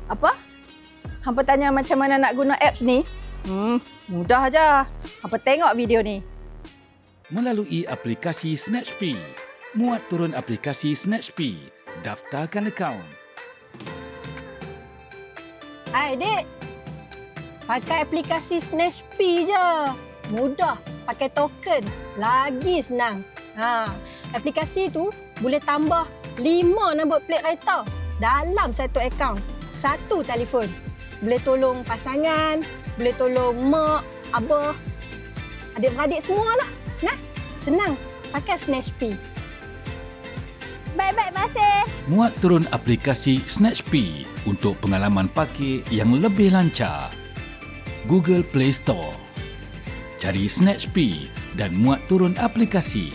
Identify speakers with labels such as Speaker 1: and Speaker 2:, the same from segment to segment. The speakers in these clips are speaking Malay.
Speaker 1: Apa? Hampa tanya macam mana nak guna apps ni? Mudah aja. Hampa tengok video ni.
Speaker 2: Melalui aplikasi Snatchpay. Muat turun aplikasi Snatchpay. Daftarkan akaun.
Speaker 3: Hai, Dek. Pakai aplikasi Snatchpay je. Mudah. Pakai token. Lagi senang. Aplikasi tu boleh tambah 5 nombor plate kereta dalam satu akaun. Satu telefon. Boleh tolong pasangan, boleh tolong mak, abah, adik-beradik semualah. Nah, senang. Pakai Snatchpay.
Speaker 4: Baik-baik, masih.
Speaker 2: Muat turun aplikasi Snatchpay untuk pengalaman pakai yang lebih lancar. Google Play Store. Cari Snatchpay dan muat turun aplikasi.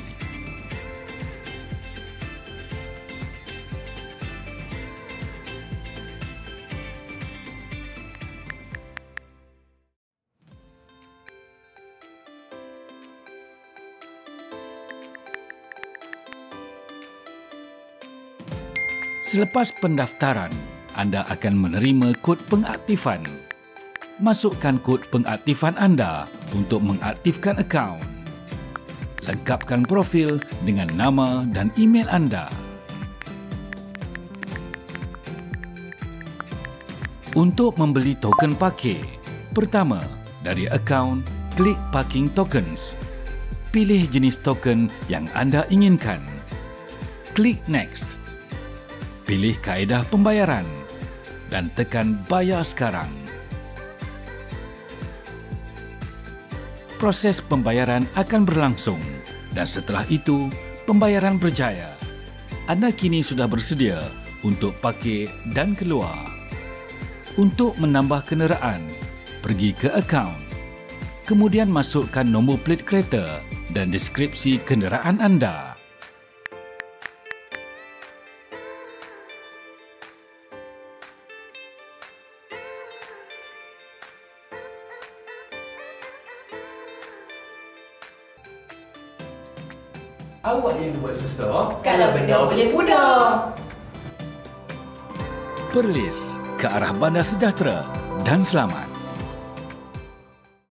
Speaker 2: Selepas pendaftaran, anda akan menerima kod pengaktifan. Masukkan kod pengaktifan anda untuk mengaktifkan akaun. Lengkapkan profil dengan nama dan email anda. Untuk membeli token parkir, pertama, dari akaun, klik Parking Tokens. Pilih jenis token yang anda inginkan. Klik Next. Pilih kaedah pembayaran dan tekan Bayar sekarang. Proses pembayaran akan berlangsung dan setelah itu, pembayaran berjaya. Anda kini sudah bersedia untuk parkir dan keluar. Untuk menambah kenderaan, pergi ke akaun. Kemudian masukkan nombor plate kereta dan deskripsi kenderaan anda.
Speaker 5: Awak yang buat susah kalau benda boleh mudah.
Speaker 2: Perlis ke arah bandar sejahtera dan selamat.